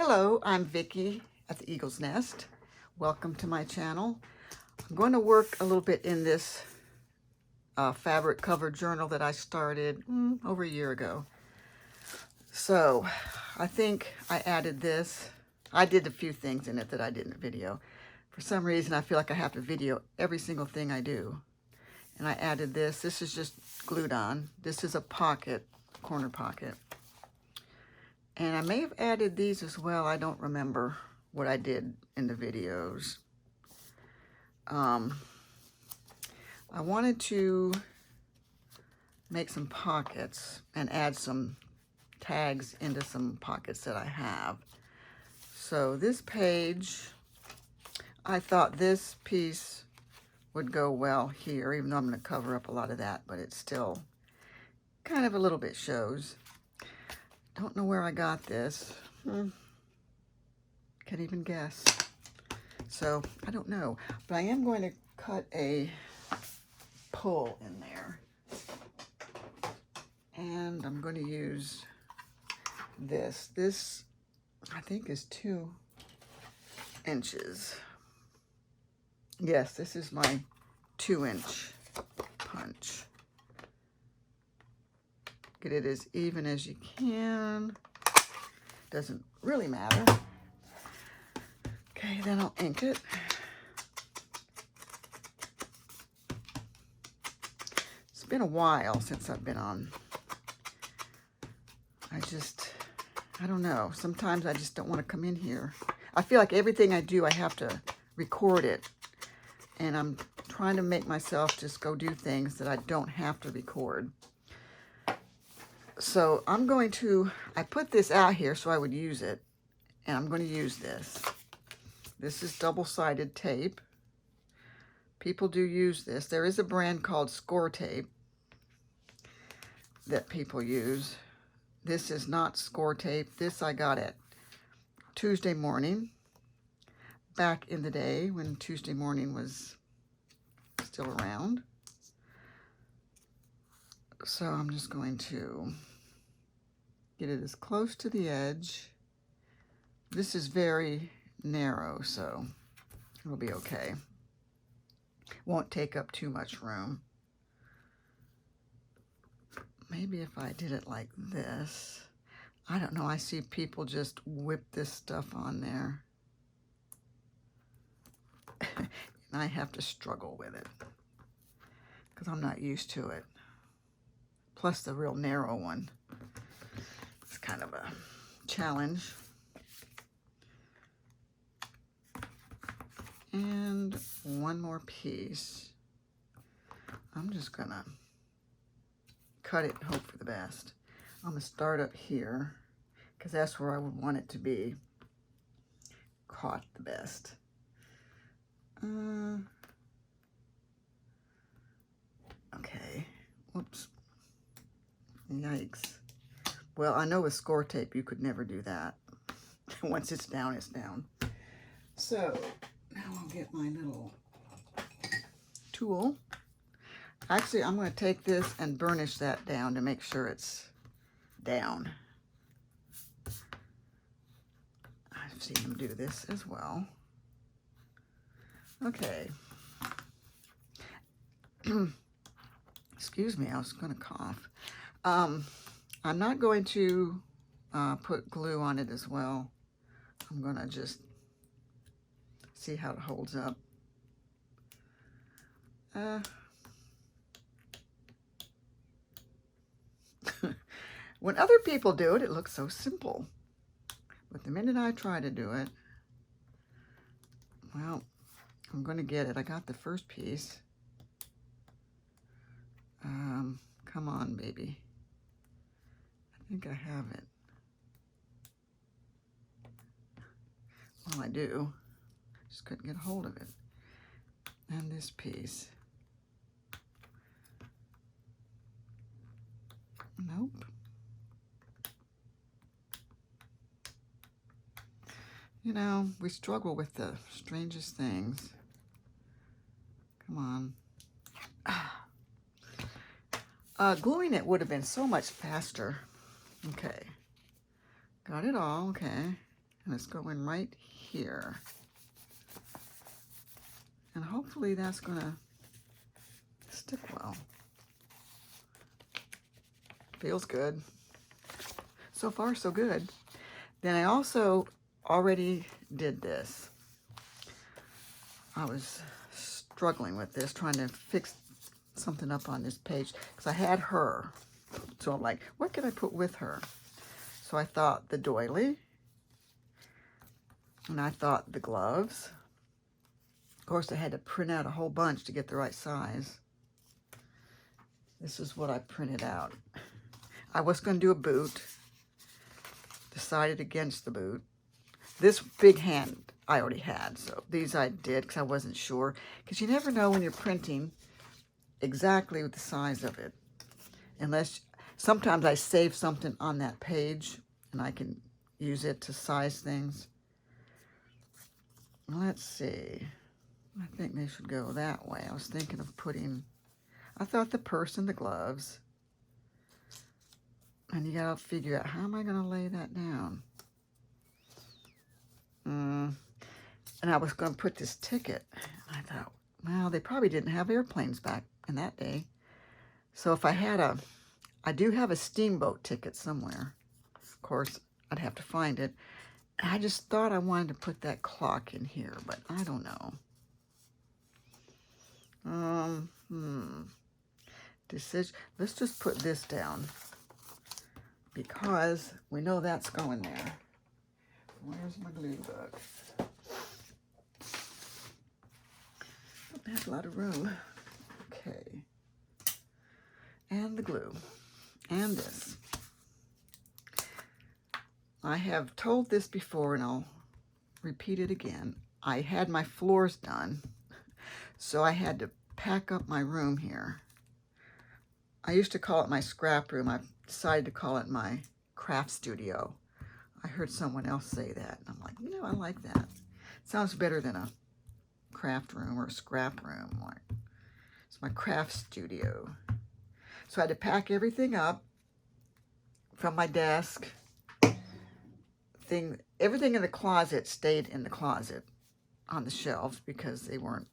Hello, I'm Vicki at the Eagle's Nest. Welcome to my channel. I'm going to work a little bit in this fabric cover journal that I started over a year ago. So I think I added this. I did a few things in it that I did in the video. For some reason, I feel like I have to video every single thing I do. And I added this. This is just glued on. This is a pocket, corner pocket. And I may have added these as well. I don't remember what I did in the videos. I wanted to make some pockets and add some tags into some pockets that I have. So this page, I thought this piece would go well here, even though I'm going to cover up a lot of that, but it still kind of a little bit shows. Don't know where I got this. Can't even guess. So I don't know, but I am going to cut a pull in there. And I'm going to use this. This, I think, is 2 inches. Yes, this is my 2-inch punch. Get it as even as you can. Doesn't really matter. Okay, then I'll ink it. It's been a while since I've been on. I don't know. Sometimes I just don't want to come in here. I feel like everything I do, I have to record it. And I'm trying to make myself just go do things that I don't have to record. So I put this out here so I would use it. And I'm going to use this. This is double-sided tape. People do use this. There is a brand called Score Tape that people use. This is not Score Tape. This I got at Tuesday Morning, back in the day when Tuesday Morning was still around. So I'm just going to get it as close to the edge. This is very narrow, so it'll be okay. Won't take up too much room. Maybe if I did it like this. I don't know. I see people just whip this stuff on there. And I have to struggle with it because I'm not used to it. Plus the real narrow one. It's kind of a challenge. And one more piece. I'm just gonna cut it and hope for the best. I'm gonna start up here because that's where I would want it to be caught the best. Okay, whoops, yikes. Well, I know with Score Tape you could never do that. Once it's down, it's down. So now I'll get my little tool. Actually, I'm going to take this and burnish that down to make sure it's down. I've seen them do this as well. Okay. Excuse me, I was going to cough. I'm not going to put glue on it as well. I'm going to just see how it holds up. When other people do it, it looks so simple. But the minute I try to do it, well, I'm going to get it. I got the first piece. Come on, baby. I think I have it. Well, I do. Just couldn't get a hold of it. And this piece. Nope. You know, we struggle with the strangest things. Come on. Gluing it would have been so much faster. Okay. Got it all. Okay. and it's going right here. And hopefully that's gonna stick well. Feels good. So far, so good. Then I also already did this. I was struggling with this, trying to fix something up on this page, because I had her. So I'm like, what can I put with her? So I thought the doily, and I thought the gloves. Of course, I had to print out a whole bunch to get the right size. This is what I printed out. I was going to do a boot. Decided against the boot. This big hand I already had, so these I did because I wasn't sure. Because you never know when you're printing exactly the size of it. Unless, sometimes I save something on that page and I can use it to size things. Let's see. I think they should go that way. I was thinking of putting, I thought the purse and the gloves. And you gotta figure out, how am I gonna lay that down? And I was gonna put this ticket. I thought, well, they probably didn't have airplanes back in that day. So if I had I do have a steamboat ticket somewhere. Of course, I'd have to find it. I just thought I wanted to put that clock in here, but I don't know. Decision. Let's just put this down because we know that's going there. Where's my glue book? I have a lot of room. Okay. And the glue. And this. I have told this before and I'll repeat it again. I had my floors done, so I had to pack up my room here. I used to call it my scrap room. I decided to call it my craft studio. I heard someone else say that, and I'm like, you know, I like that. It sounds better than a craft room or a scrap room. It's my craft studio. So I had to pack everything up from my desk. Everything in the closet stayed in the closet on the shelves because they weren't,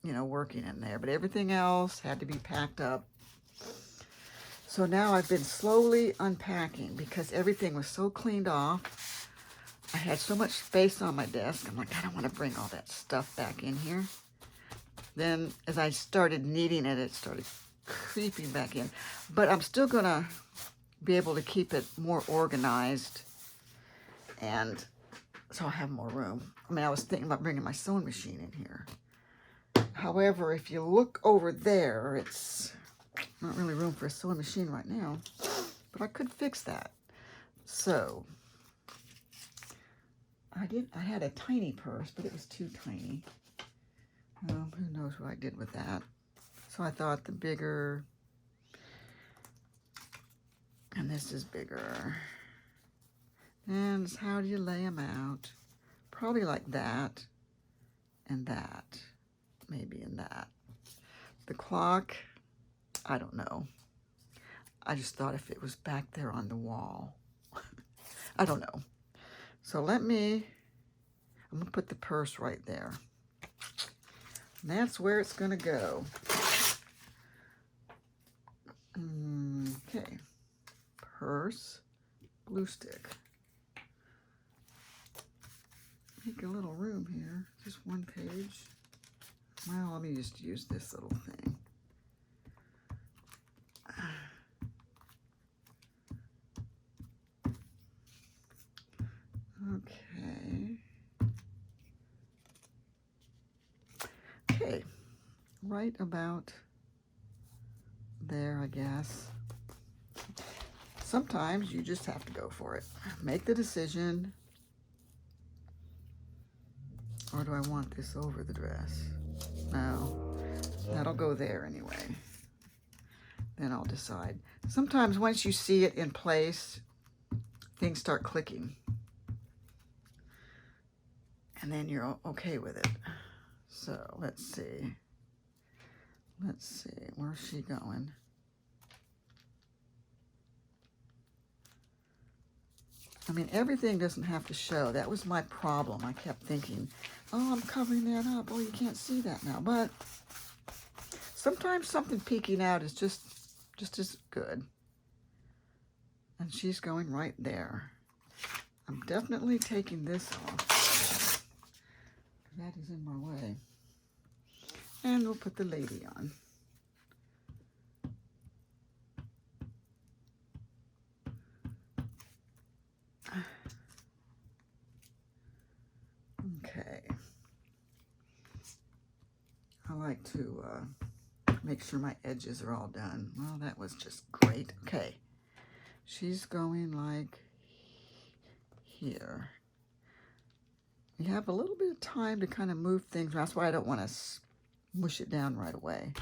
you know, working in there. But everything else had to be packed up. So now I've been slowly unpacking because everything was so cleaned off. I had so much space on my desk. I'm like, I don't want to bring all that stuff back in here. Then as I started needing it, it started creeping back in. But I'm still going to be able to keep it more organized. And so I have more room. I mean, I was thinking about bringing my sewing machine in here. However, if you look over there, it's not really room for a sewing machine right now, but I could fix that. So I had a tiny purse, but it was too tiny. Well, who knows what I did with that. So I thought the bigger, and this is bigger. And how do you lay them out? Probably like that and that, maybe in that. The clock, I don't know. I just thought if it was back there on the wall. I don't know. So I'm gonna put the purse right there. And that's where it's gonna go. Okay, purse, glue stick. Make a little room here, just one page. Well, let me just use this little thing. Okay, right about there, I guess. Sometimes you just have to go for it. Make the decision. Or do I want this over the dress? No, that'll go there anyway. Then I'll decide. Sometimes once you see it in place, things start clicking. And then you're okay with it. So let's see. Let's see, where's she going? I mean, everything doesn't have to show. That was my problem. I kept thinking, oh, I'm covering that up. Oh, you can't see that now. But sometimes something peeking out is just as good. And she's going right there. I'm definitely taking this off. That is in my way. And we'll put the lady on. Okay. I like to make sure my edges are all done. Well, that was just great. Okay. She's going like here. You have a little bit of time to kind of move things. That's why I don't want to mush it down right away.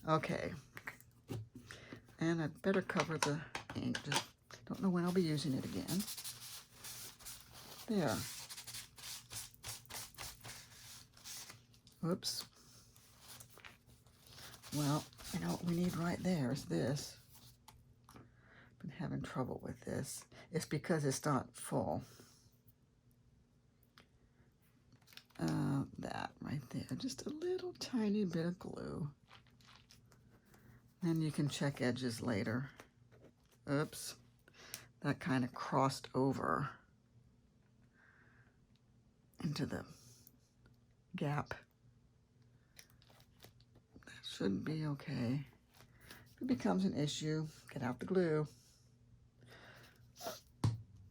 Okay. And I'd better cover the ink. Just don't know when I'll be using it again. There. Oops. Well, you know what we need right there is this. Been having trouble with this. It's because it's not full. That right there. Just a little tiny bit of glue. Then you can check edges later. Oops. That kind of crossed over into the gap. That should be okay. If it becomes an issue, get out the glue.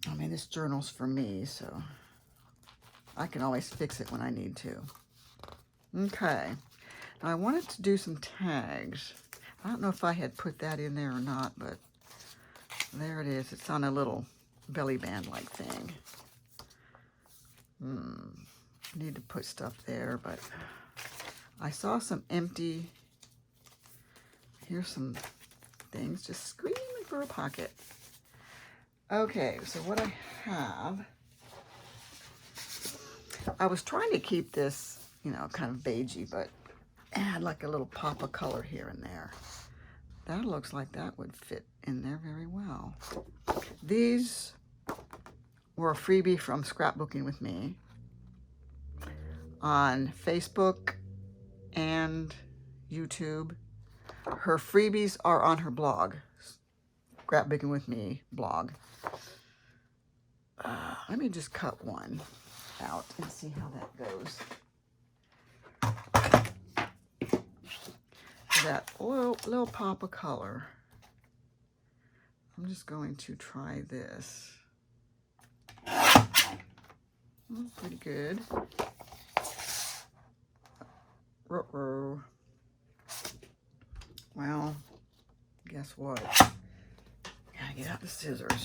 I mean, this journal's for me, so I can always fix it when I need to. Okay. Now I wanted to do some tags. I don't know if I had put that in there or not, but there it is. It's on a little belly band-like thing. Need to put stuff there, but I saw some empty. Here's some things just screaming for a pocket. Okay, so what I have, I was trying to keep this, you know, kind of beigey, but add like a little pop of color here and there. That looks like that would fit in there very well. These were a freebie from Scrapbooking with Me on Facebook and YouTube. Her freebies are on her blog, Scrapbooking with Me blog. Let me just cut one out and see how that goes. That little pop of color. I'm just going to try this. Oh, pretty good. Ruh-roh. Well, guess what? Gotta get out the scissors.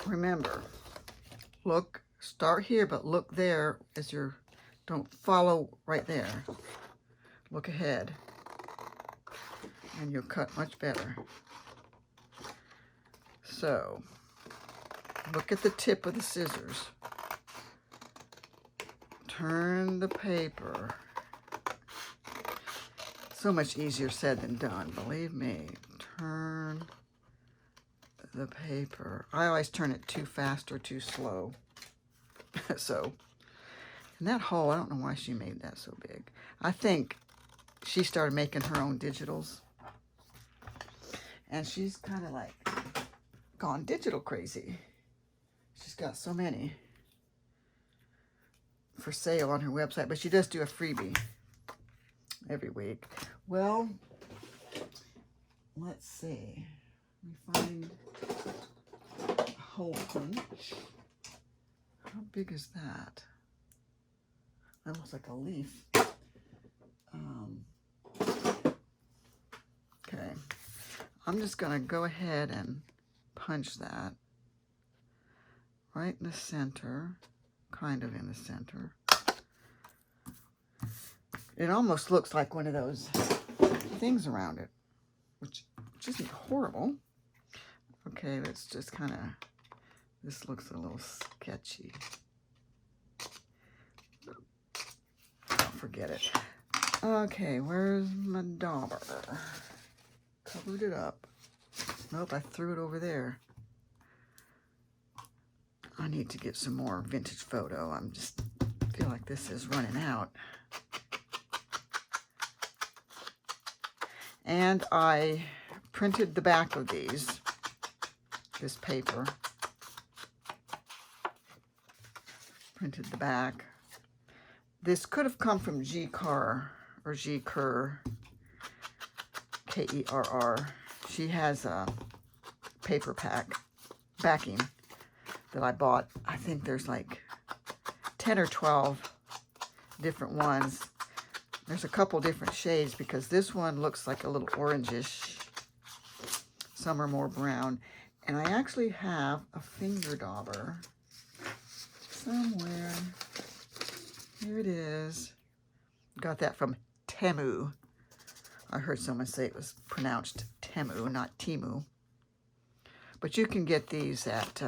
Remember, look, start here, but look there as you're, don't follow right there. Look ahead, and you'll cut much better. So, look at the tip of the scissors. Turn the paper. So much easier said than done, believe me. Turn the paper. I always turn it too fast or too slow. So, and that hole, I don't know why she made that so big. I think she started making her own digitals. And she's kind of like gone digital crazy. She's got so many for sale on her website, but she does do a freebie every week. Well, let's see. Let me find a hole punch. How big is that? That looks like a leaf. Okay. I'm just going to go ahead and punch that right in the center, kind of in the center. It almost looks like one of those things around it, which isn't horrible. Okay, let's just kind of, this looks a little sketchy. Oh, forget it. Okay, where's my dauber? Covered it up. Nope, I threw it over there. I need to get some more vintage photo. I'm just feel like this is running out. And I printed the back of this paper. Printed the back. This could have come from G. Kerr or G. Kerr, K-E-R-R. She has a paper backing that I bought. I think there's like 10 or 12 different ones. There's a couple different shades because this one looks like a little orangish. Some are more brown. And I actually have a finger dauber somewhere. Here it is. Got that from Temu. I heard someone say it was pronounced Temu, not Timu. But you can get these at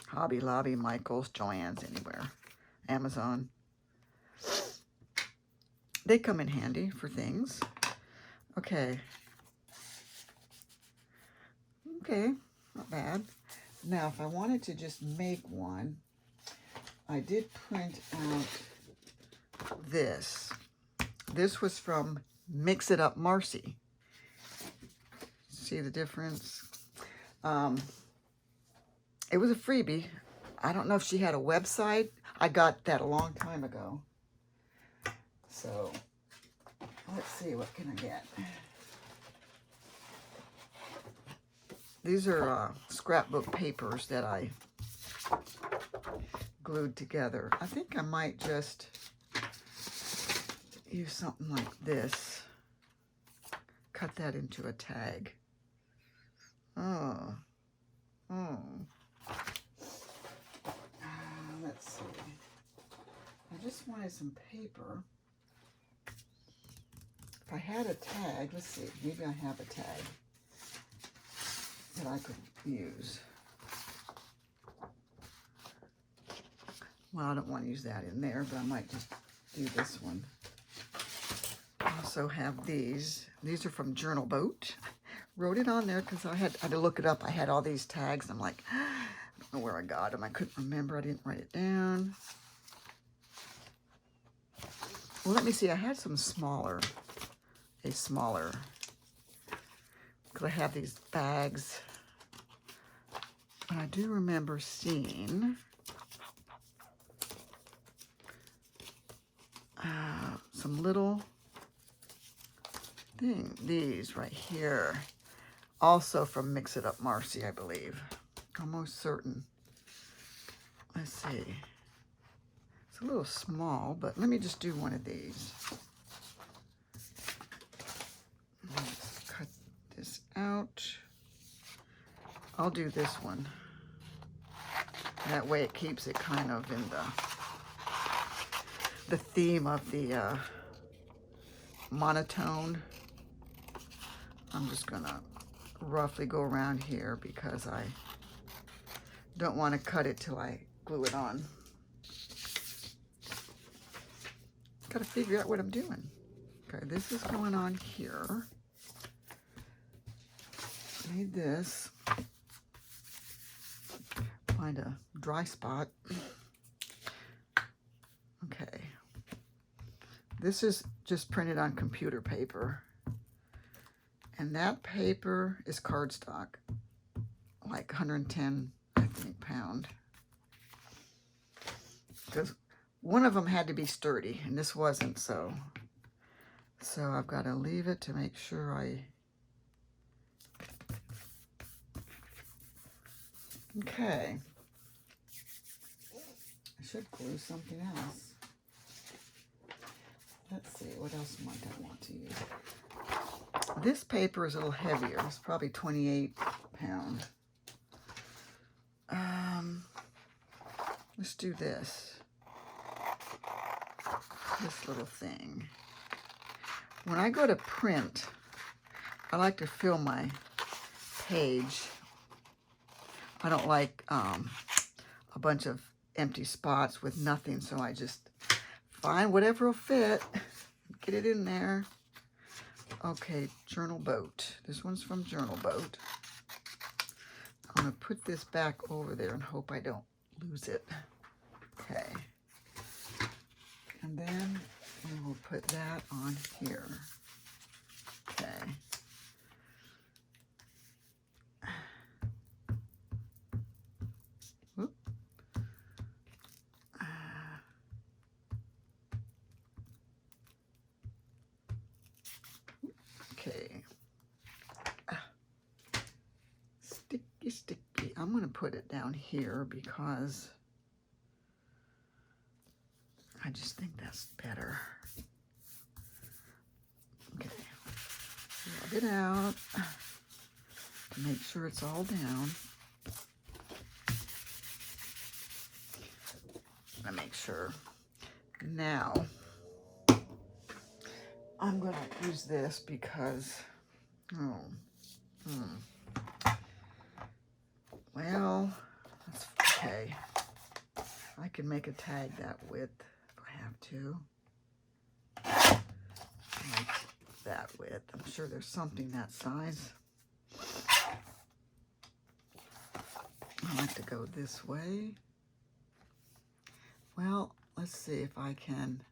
Hobby Lobby, Michael's, Joann's, anywhere. Amazon. They come in handy for things. Okay. Okay, not bad. Now, if I wanted to just make one, I did print out this. This was from Mix It Up Marcy. See the difference? It was a freebie. I don't know if she had a website. I got that a long time ago. So, let's see, what can I get? These are scrapbook papers that I glued together. I think I might just use something like this. Cut that into a tag. Let's see. I just wanted some paper. If I had a tag, let's see, maybe I have a tag that I could use. Well, I don't want to use that in there, but I might just do this one. I also have these. These are from Journal Boat. Wrote it on there because I had to look it up. I had all these tags. I'm like, I don't know where I got them. I couldn't remember. I didn't write it down. Well, let me see. I had some smaller, because I have these bags. And I do remember seeing some little these right here. Also from Mix It Up Marcy, I believe. Almost certain. Let's see. It's a little small, but let me just do one of these. Let's cut this out. I'll do this one. That way it keeps it kind of in the theme of the monotone. I'm just gonna roughly go around here because I don't want to cut it till I glue it on. Gotta figure out what I'm doing. Okay, this is going on here. Need this. Find a dry spot. Okay. This is just printed on computer paper. And that paper is cardstock. Like 110, I think, pound. Because one of them had to be sturdy, and this wasn't, so I've got to leave it to make sure Okay. I should glue something else. Let's see, what else might I want to use? This paper is a little heavier. It's probably 28 pound. Let's do this. This little thing. When I go to print, I like to fill my page. I don't like a bunch of empty spots with nothing, so I just find whatever will fit, get it in there. Okay, Journal Boat. This one's from Journal Boat. I'm going to put this back over there and hope I don't lose it. Okay. And then we will put that on here. Okay. Whoop. Okay. Sticky, sticky. I'm going to put it down here because I just think that's better. Okay. Rub it out to make sure it's all down. I make sure. Now, I'm going to use this because, well, that's okay. I can make a tag that width if I have to. Like that width. I'm sure there's something that size. I like to go this way. Well, let's see if I can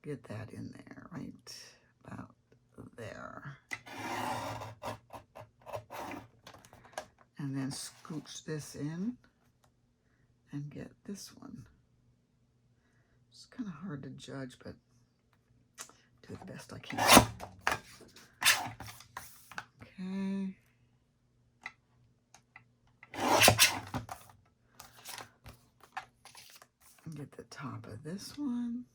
get that in there, right about there. And then scooch this in and get this one. It's kind of hard to judge, but do the best I can. Okay. And get the top of this one.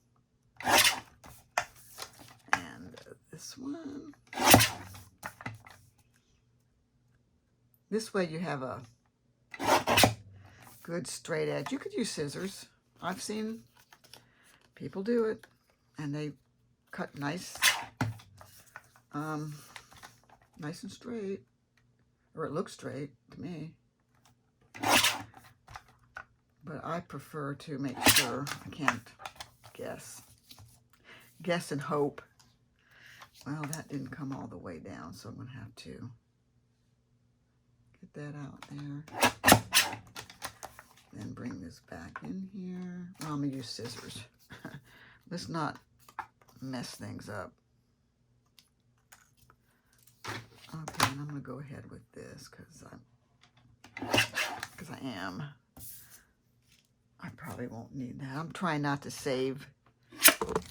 And this one. This way you have a good straight edge. You could use scissors. I've seen people do it, and they cut nice, nice and straight, or it looks straight to me. But I prefer to make sure. I can't guess and hope. Well, that didn't come all the way down, so I'm going to have to get that out there. Then bring this back in here. Well, I'm going to use scissors. Let's not mess things up. Okay, and I'm going to go ahead with this because I am. I probably won't need that. I'm trying not to save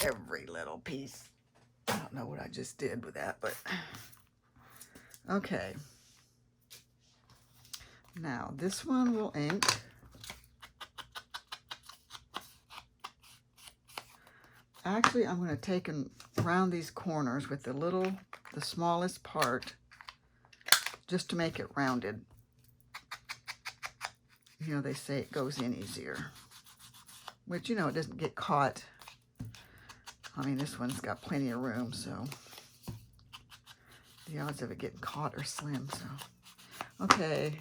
every little piece. I don't know what I just did with that, but okay. Now this one will ink. Actually, I'm going to take and round these corners with the smallest part, just to make it rounded. You know, they say it goes in easier, which, you know, it doesn't get caught. I mean, this one's got plenty of room, so the odds of it getting caught are slim. So, okay,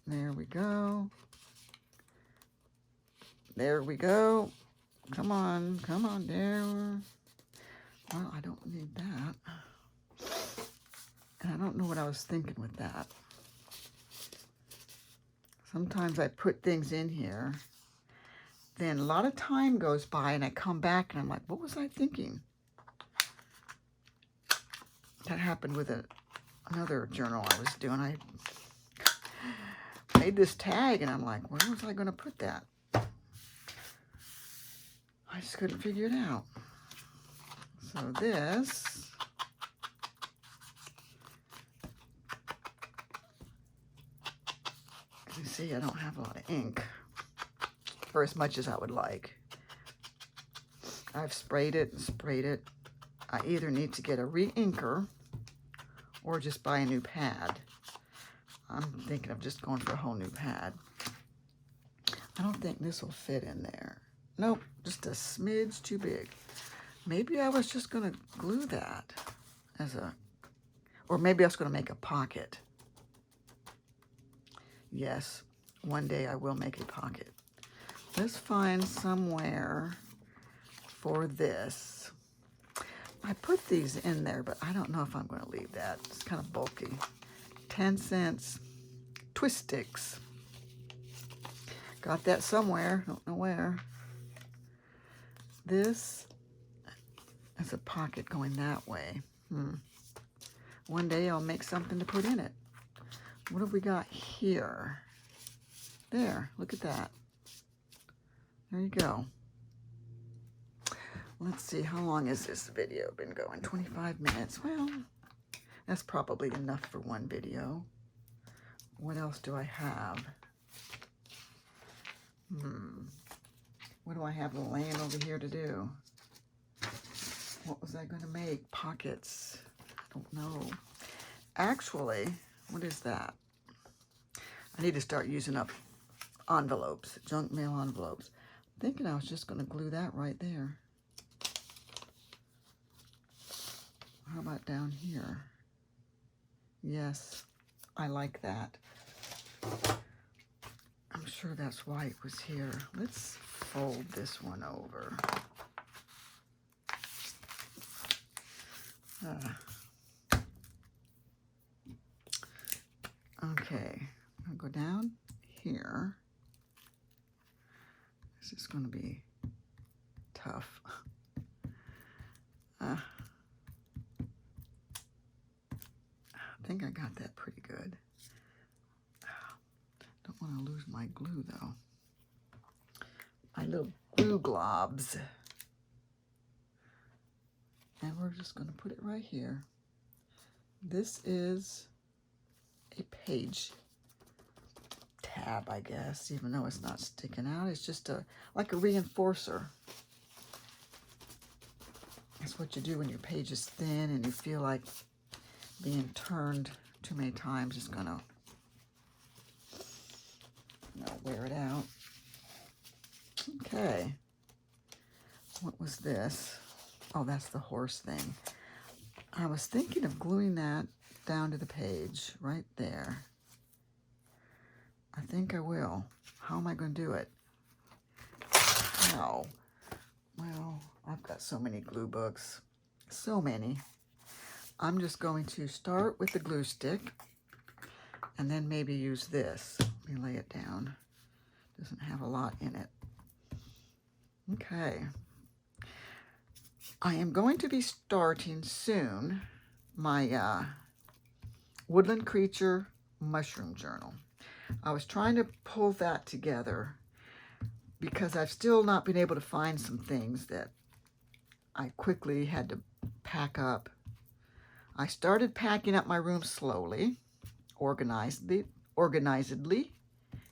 there we go. There we go. Come on there. Well, I don't need that. And I don't know what I was thinking with that. Sometimes I put things in here, then a lot of time goes by and I come back and I'm like, what was I thinking? That happened with another journal I was doing. I made this tag and I'm like, where was I going to put that? I just couldn't figure it out. So this, you see, I don't have a lot of ink, or as much as I would like. I've sprayed it and sprayed it. I either need to get a re-inker or just buy a new pad. I'm thinking of just going for a whole new pad. I don't think this will fit in there. Nope, just a smidge too big. Maybe I was just going to glue that or maybe I was going to make a pocket. Yes, one day I will make a pocket. Let's find somewhere for this. I put these in there, but I don't know if I'm going to leave that. It's kind of bulky. 10 cents twist sticks. Got that somewhere. Don't know where. This is a pocket going that way. One day I'll make something to put in it. What have we got here? There, look at that. There you go. Let's see, how long has this video been going? 25 minutes. Well, that's probably enough for one video. What else do I have? What do I have laying over here to do? What was I going to make? Pockets. I don't know. Actually, what is that? I need to start using up envelopes, junk mail envelopes. I'm thinking I was just going to glue that right there. How about down here? Yes, I like that. I'm sure that's why it was here. Let's fold this one over. Okay, I'll go down here. This is going to be tough. I think I got that pretty good. Don't want to lose my glue though. My little glue globs. And we're just going to put it right here. This is a page tab, I guess, even though it's not sticking out. It's just like a reinforcer. That's what you do when your page is thin and you feel like being turned too many times is going to wear it out. Okay. What was this? Oh, that's the horse thing. I was thinking of gluing that down to the page right there. I think I will. How am I going to do it? How? Well, I've got so many glue books. So many. I'm just going to start with the glue stick and then maybe use this. Let me lay it down. Doesn't have a lot in it. Okay. I am going to be starting soon my Woodland Creature Mushroom Journal. I was trying to pull that together because I've still not been able to find some things that I quickly had to pack up. I started packing up my room slowly, organizedly.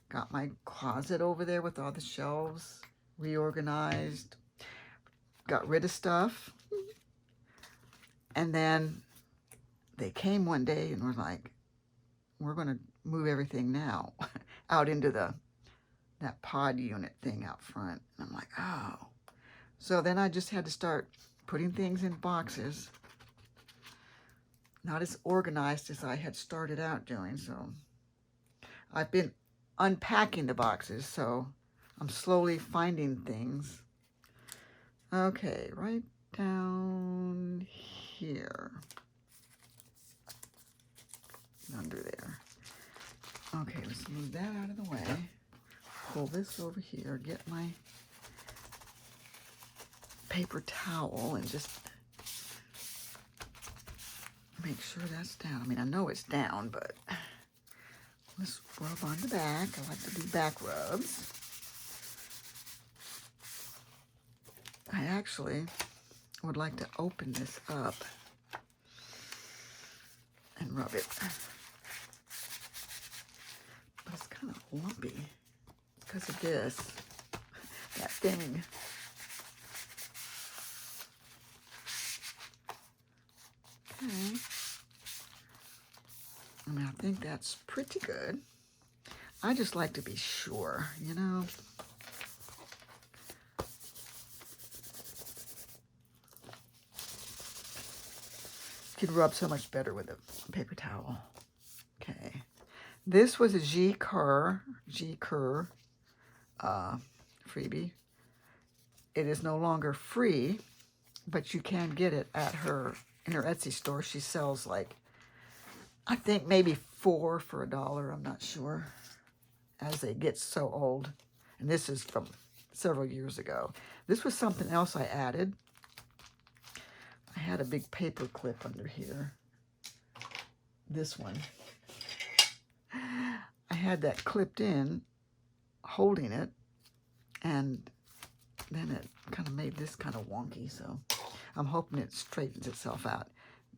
Got my closet over there with all the shelves reorganized. Got rid of stuff. And then they came one day and were like, we're going to move everything now out into that pod unit thing out front. And I'm like, oh. So then I just had to start putting things in boxes. Not as organized as I had started out doing. So I've been unpacking the boxes, so I'm slowly finding things. Okay, right down here. Under there. Okay, let's move that out of the way. Pull this over here, get my paper towel and just make sure that's down. I mean, I know it's down, but let's rub on the back. I like to do back rubs. I actually would like to open this up and rub it. But it's kind of lumpy because of this, that thing. Okay. I mean, I think that's pretty good. I just like to be sure, you know. You could rub so much better with a paper towel. Okay. This was a G Kerr freebie. it is no longer free, but you can get it at in her Etsy store. She sells like, I think maybe 4 for $1. I'm not sure, as they get so old. And this is from several years ago. This was something else I added. I had a big paper clip under here. This one. I had that clipped in, holding it, and then it kind of made this kind of wonky, so I'm hoping it straightens itself out.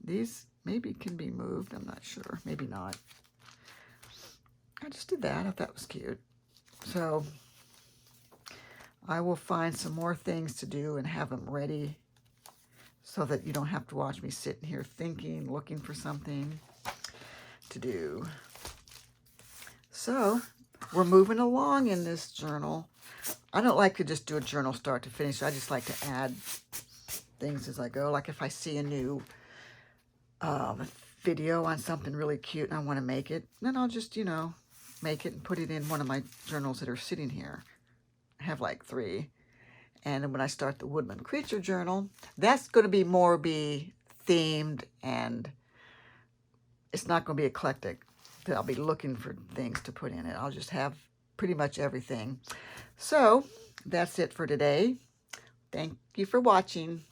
These maybe can be moved, I'm not sure, maybe not. I just did that, I thought that was cute. So I will find some more things to do and have them ready so that you don't have to watch me sitting here thinking, looking for something to do. So we're moving along in this journal. I don't like to just do a journal start to finish. I just like to add things as I go. Like if I see a new video on something really cute and I want to make it, then I'll just, you know, make it and put it in one of my journals that are sitting here. I have like 3. And then when I start the Woodland Creature Journal, that's going to be more themed, and it's not going to be eclectic. I'll be looking for things to put in it. I'll just have pretty much everything. So that's it for today. Thank you for watching.